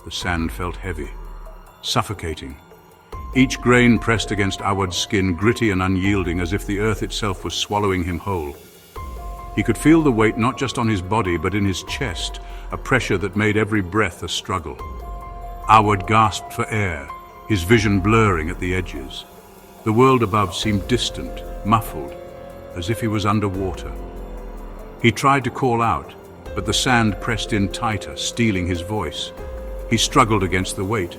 The sand felt heavy, suffocating. Each grain pressed against Awad's skin, gritty and unyielding, as if the earth itself was swallowing him whole. He could feel the weight not just on his body, but in his chest, a pressure that made every breath a struggle. Awad gasped for air, his vision blurring at the edges. The world above seemed distant, muffled, as if he was underwater. He tried to call out, but the sand pressed in tighter, stealing his voice. He struggled against the weight,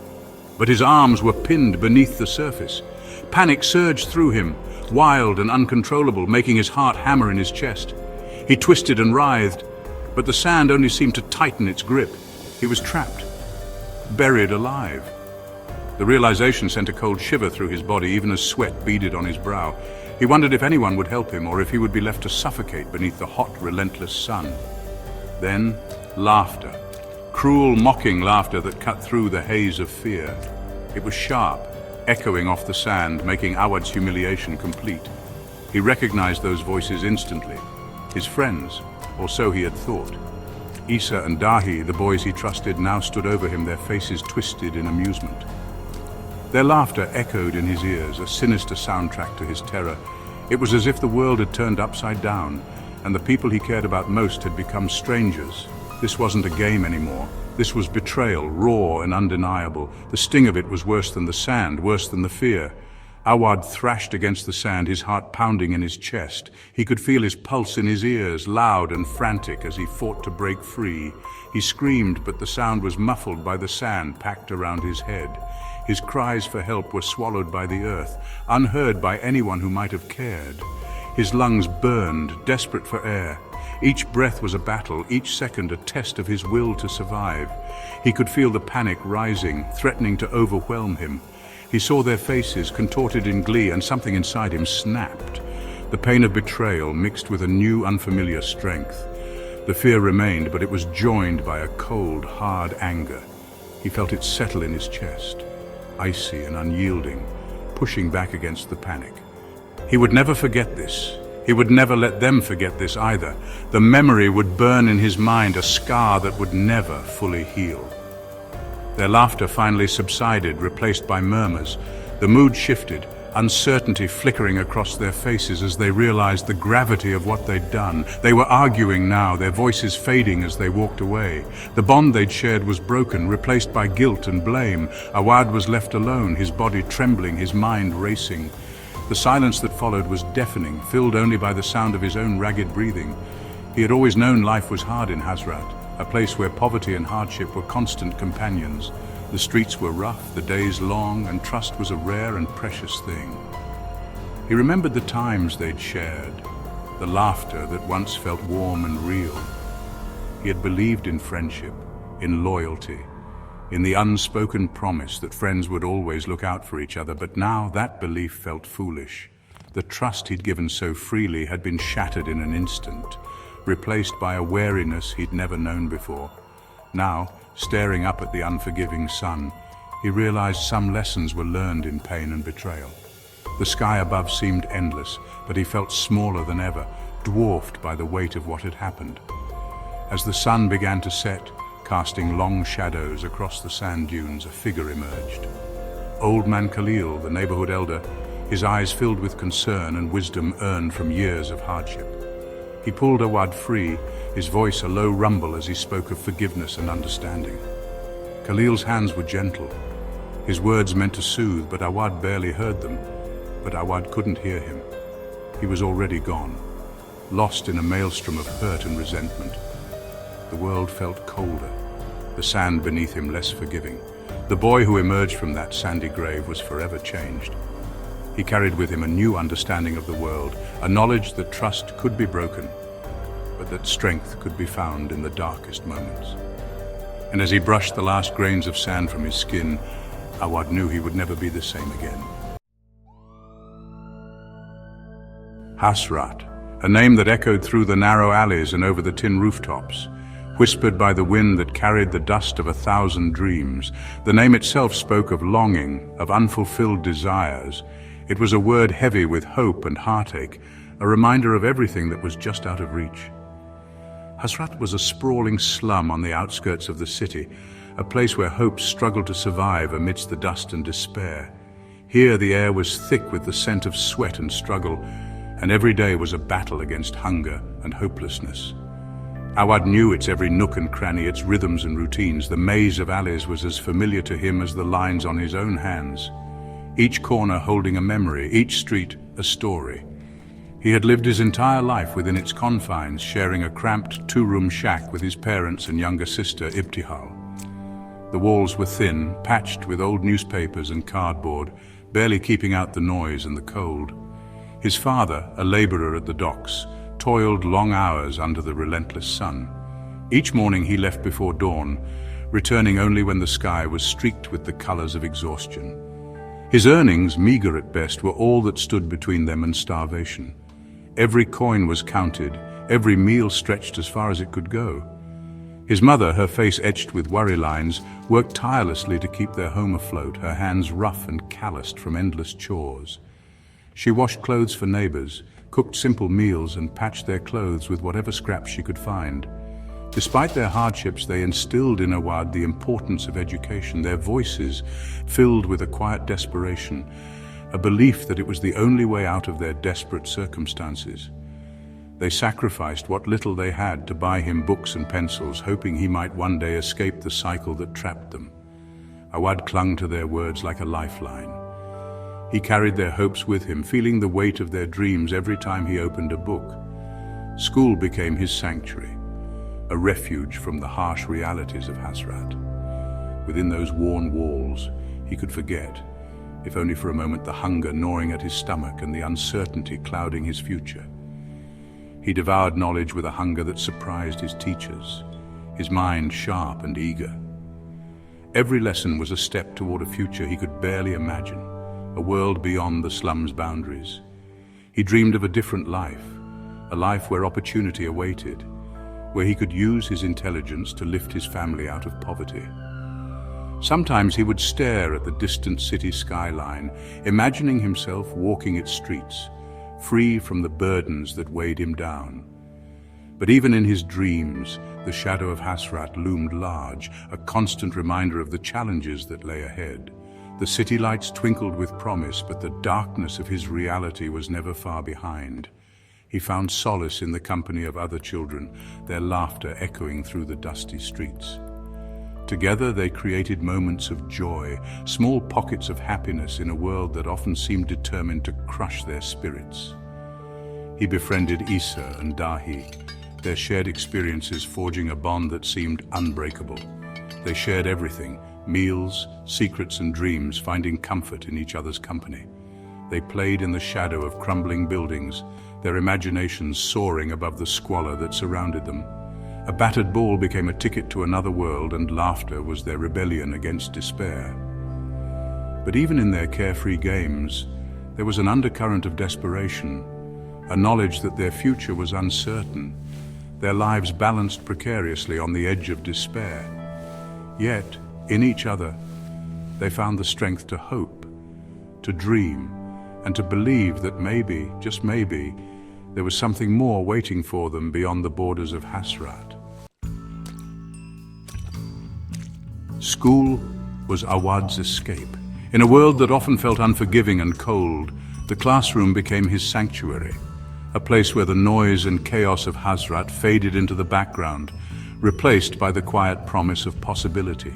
but his arms were pinned beneath the surface. Panic surged through him, wild and uncontrollable, making his heart hammer in his chest. He twisted and writhed, but the sand only seemed to tighten its grip. He was trapped, buried alive. The realization sent a cold shiver through his body, even as sweat beaded on his brow. He wondered if anyone would help him, or if he would be left to suffocate beneath the hot, relentless sun. Then, laughter. Cruel, mocking laughter that cut through the haze of fear. It was sharp, echoing off the sand, making Awad's humiliation complete. He recognized those voices instantly. His friends, or so he had thought. Isa and Dahi, the boys he trusted, now stood over him, their faces twisted in amusement. Their laughter echoed in his ears, a sinister soundtrack to his terror. It was as if the world had turned upside down, and the people he cared about most had become strangers. This wasn't a game anymore. This was betrayal, raw and undeniable. The sting of it was worse than the sand, worse than the fear. Awad thrashed against the sand, his heart pounding in his chest. He could feel his pulse in his ears, loud and frantic, as he fought to break free. He screamed, but the sound was muffled by the sand packed around his head. His cries for help were swallowed by the earth, unheard by anyone who might have cared. His lungs burned, desperate for air. Each breath was a battle, each second a test of his will to survive. He could feel the panic rising, threatening to overwhelm him. He saw their faces, contorted in glee, and something inside him snapped. The pain of betrayal mixed with a new, unfamiliar strength. The fear remained, but it was joined by a cold, hard anger. He felt it settle in his chest, icy and unyielding, pushing back against the panic. He would never forget this. He would never let them forget this either. The memory would burn in his mind, a scar that would never fully heal. Their laughter finally subsided, replaced by murmurs. The mood shifted, uncertainty flickering across their faces as they realized the gravity of what they'd done. They were arguing now, their voices fading as they walked away. The bond they'd shared was broken, replaced by guilt and blame. Awad was left alone, his body trembling, his mind racing. The silence that followed was deafening, filled only by the sound of his own ragged breathing. He had always known life was hard in Hazrat, a place where poverty and hardship were constant companions. The streets were rough, the days long, and trust was a rare and precious thing. He remembered the times they'd shared, the laughter that once felt warm and real. He had believed in friendship, in loyalty, in the unspoken promise that friends would always look out for each other, but now that belief felt foolish. The trust he'd given so freely had been shattered in an instant, replaced by a wariness he'd never known before. Now, staring up at the unforgiving sun, he realized some lessons were learned in pain and betrayal. The sky above seemed endless, but he felt smaller than ever, dwarfed by the weight of what had happened. As the sun began to set, casting long shadows across the sand dunes, a figure emerged. Old Man Khalil, the neighborhood elder, his eyes filled with concern and wisdom earned from years of hardship. He pulled Awad free, his voice a low rumble as he spoke of forgiveness and understanding. Khalil's hands were gentle. His words meant to soothe, but Awad barely heard them. But Awad couldn't hear him. He was already gone, lost in a maelstrom of hurt and resentment. The world felt colder, the sand beneath him less forgiving. The boy who emerged from that sandy grave was forever changed. He carried with him a new understanding of the world, a knowledge that trust could be broken, but that strength could be found in the darkest moments. And as he brushed the last grains of sand from his skin, Awad knew he would never be the same again. Hazrat, a name that echoed through the narrow alleys and over the tin rooftops, whispered by the wind that carried the dust of 1,000 dreams. The name itself spoke of longing, of unfulfilled desires. It was a word heavy with hope and heartache, a reminder of everything that was just out of reach. Hazrat was a sprawling slum on the outskirts of the city, a place where hope struggled to survive amidst the dust and despair. Here the air was thick with the scent of sweat and struggle, and every day was a battle against hunger and hopelessness. Awad knew its every nook and cranny, its rhythms and routines. The maze of alleys was as familiar to him as the lines on his own hands. Each corner holding a memory, each street a story. He had lived his entire life within its confines, sharing a cramped two-room shack with his parents and younger sister, Ibtihal. The walls were thin, patched with old newspapers and cardboard, barely keeping out the noise and the cold. His father, a laborer at the docks, toiled long hours under the relentless sun. Each morning he left before dawn, returning only when the sky was streaked with the colors of exhaustion. His earnings, meager at best, were all that stood between them and starvation. Every coin was counted, every meal stretched as far as it could go. His mother, her face etched with worry lines, worked tirelessly to keep their home afloat, her hands rough and calloused from endless chores. She washed clothes for neighbors, cooked simple meals, and patched their clothes with whatever scraps she could find. Despite their hardships, they instilled in Awad the importance of education, their voices filled with a quiet desperation, a belief that it was the only way out of their desperate circumstances. They sacrificed what little they had to buy him books and pencils, hoping he might one day escape the cycle that trapped them. Awad clung to their words like a lifeline. He carried their hopes with him, feeling the weight of their dreams every time he opened a book. School became his sanctuary, a refuge from the harsh realities of Hazrat. Within those worn walls, he could forget, if only for a moment, the hunger gnawing at his stomach and the uncertainty clouding his future. He devoured knowledge with a hunger that surprised his teachers, his mind sharp and eager. Every lesson was a step toward a future he could barely imagine, a world beyond the slum's boundaries. He dreamed of a different life, a life where opportunity awaited, where he could use his intelligence to lift his family out of poverty. Sometimes he would stare at the distant city skyline, imagining himself walking its streets, free from the burdens that weighed him down. But even in his dreams, the shadow of Hazrat loomed large, a constant reminder of the challenges that lay ahead. The city lights twinkled with promise, but the darkness of his reality was never far behind. He found solace in the company of other children, their laughter echoing through the dusty streets. Together they created moments of joy, small pockets of happiness in a world that often seemed determined to crush their spirits. He befriended Isa and Dahi, their shared experiences forging a bond that seemed unbreakable. They shared everything, meals, secrets and dreams, finding comfort in each other's company. They played in the shadow of crumbling buildings, their imaginations soaring above the squalor that surrounded them. A battered ball became a ticket to another world, and laughter was their rebellion against despair. But even in their carefree games, there was an undercurrent of desperation, a knowledge that their future was uncertain, their lives balanced precariously on the edge of despair. Yet, in each other, they found the strength to hope, to dream, and to believe that maybe, just maybe, there was something more waiting for them beyond the borders of Hazrat. School was Awad's escape. In a world that often felt unforgiving and cold, the classroom became his sanctuary, a place where the noise and chaos of Hazrat faded into the background, replaced by the quiet promise of possibility.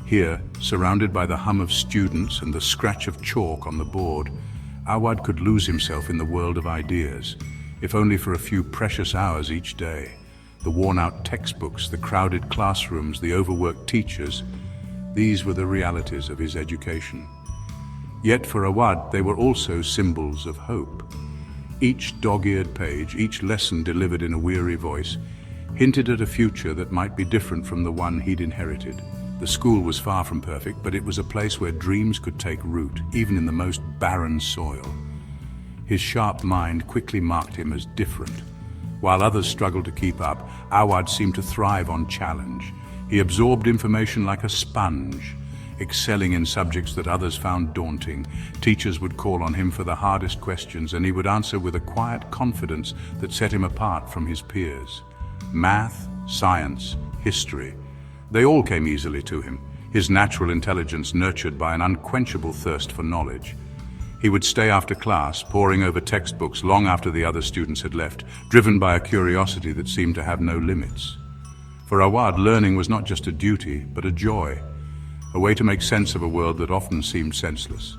Here, surrounded by the hum of students and the scratch of chalk on the board, Awad could lose himself in the world of ideas, if only for a few precious hours each day. The worn-out textbooks, the crowded classrooms, the overworked teachers, these were the realities of his education. Yet for Awad, they were also symbols of hope. Each dog-eared page, each lesson delivered in a weary voice, hinted at a future that might be different from the one he'd inherited. The school was far from perfect, but it was a place where dreams could take root, even in the most barren soil. His sharp mind quickly marked him as different. While others struggled to keep up, Awad seemed to thrive on challenge. He absorbed information like a sponge, excelling in subjects that others found daunting. Teachers would call on him for the hardest questions, and he would answer with a quiet confidence that set him apart from his peers. Math, science, history, They all came easily to him, his natural intelligence nurtured by an unquenchable thirst for knowledge. He would stay after class, poring over textbooks long after the other students had left, driven by a curiosity that seemed to have no limits. For Awad, learning was not just a duty, but a joy, a way to make sense of a world that often seemed senseless.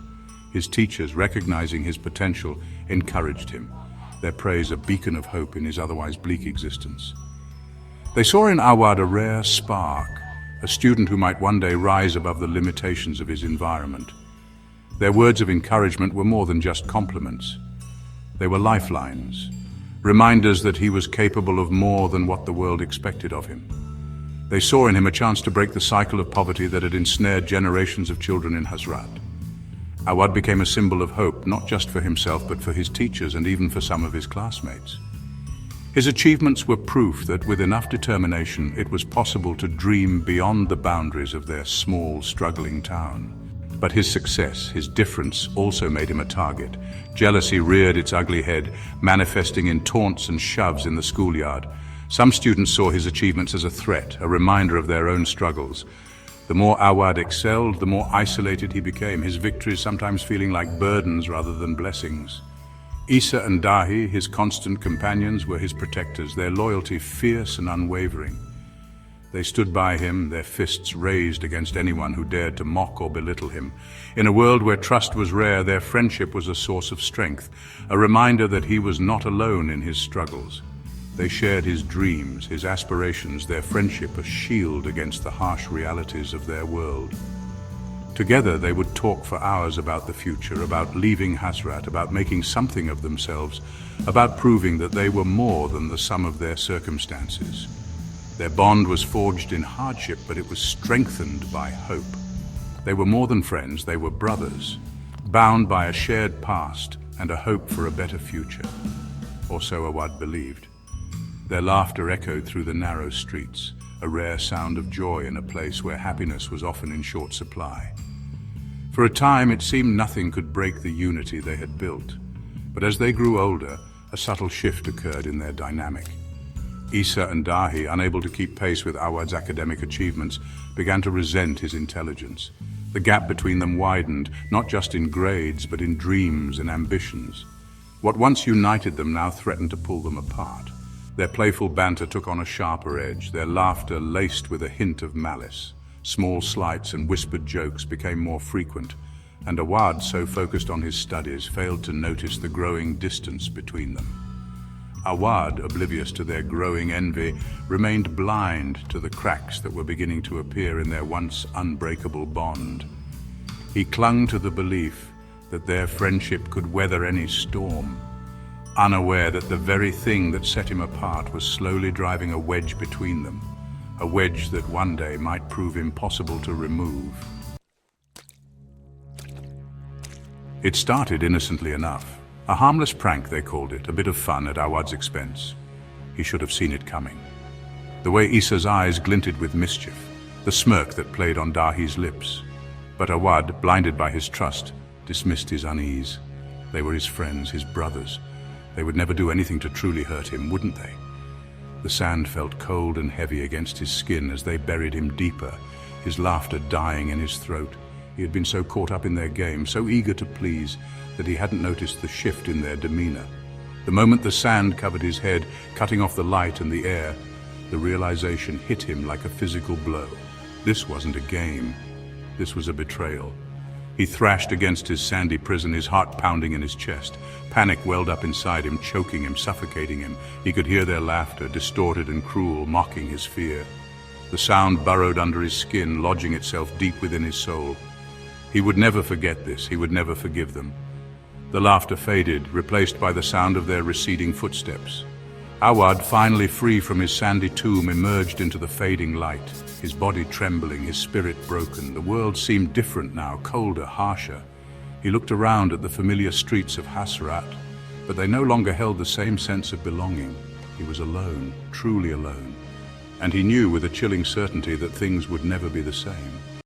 His teachers, recognizing his potential, encouraged him, their praise a beacon of hope in his otherwise bleak existence. They saw in Awad a rare spark, a student who might one day rise above the limitations of his environment. Their words of encouragement were more than just compliments. They were lifelines, reminders that he was capable of more than what the world expected of him. They saw in him a chance to break the cycle of poverty that had ensnared generations of children in Hazrat. Awad became a symbol of hope, not just for himself, but for his teachers and even for some of his classmates. His achievements were proof that with enough determination, it was possible to dream beyond the boundaries of their small, struggling town. But his success, his difference, also made him a target. Jealousy reared its ugly head, manifesting in taunts and shoves in the schoolyard. Some students saw his achievements as a threat, a reminder of their own struggles. The more Awad excelled, the more isolated he became, his victories sometimes feeling like burdens rather than blessings. Isa and Dahi, his constant companions, were his protectors, their loyalty fierce and unwavering. They stood by him, their fists raised against anyone who dared to mock or belittle him. In a world where trust was rare, their friendship was a source of strength, a reminder that he was not alone in his struggles. They shared his dreams, his aspirations, their friendship a shield against the harsh realities of their world. Together they would talk for hours about the future, about leaving Hazrat, about making something of themselves, about proving that they were more than the sum of their circumstances. Their bond was forged in hardship, but it was strengthened by hope. They were more than friends, they were brothers, bound by a shared past and a hope for a better future. Or so Awad believed. Their laughter echoed through the narrow streets, a rare sound of joy in a place where happiness was often in short supply. For a time it seemed nothing could break the unity they had built. But as they grew older, a subtle shift occurred in their dynamic. Isa and Dahi, unable to keep pace with Awad's academic achievements, began to resent his intelligence. The gap between them widened, not just in grades, but in dreams and ambitions. What once united them now threatened to pull them apart. Their playful banter took on a sharper edge, their laughter laced with a hint of malice. Small slights and whispered jokes became more frequent, and Awad, so focused on his studies, failed to notice the growing distance between them. Awad, oblivious to their growing envy, remained blind to the cracks that were beginning to appear in their once unbreakable bond. He clung to the belief that their friendship could weather any storm, unaware that the very thing that set him apart was slowly driving a wedge between them, a wedge that one day might prove impossible to remove. It started innocently enough. A harmless prank, they called it, a bit of fun at Awad's expense. He should have seen it coming. The way Isa's eyes glinted with mischief, the smirk that played on Dahi's lips. But Awad, blinded by his trust, dismissed his unease. They were his friends, his brothers. They would never do anything to truly hurt him, wouldn't they? The sand felt cold and heavy against his skin as they buried him deeper, his laughter dying in his throat. He had been so caught up in their game, so eager to please, that he hadn't noticed the shift in their demeanor. The moment the sand covered his head, cutting off the light and the air, the realization hit him like a physical blow. This wasn't a game. This was a betrayal. He thrashed against his sandy prison, his heart pounding in his chest. Panic welled up inside him, choking him, suffocating him. He could hear their laughter, distorted and cruel, mocking his fear. The sound burrowed under his skin, lodging itself deep within his soul. He would never forget this. He would never forgive them. The laughter faded, replaced by the sound of their receding footsteps. Awad, finally free from his sandy tomb, emerged into the fading light, his body trembling, his spirit broken. The world seemed different now, colder, harsher. He looked around at the familiar streets of Hazrat, but they no longer held the same sense of belonging. He was alone, truly alone. And he knew with a chilling certainty that things would never be the same.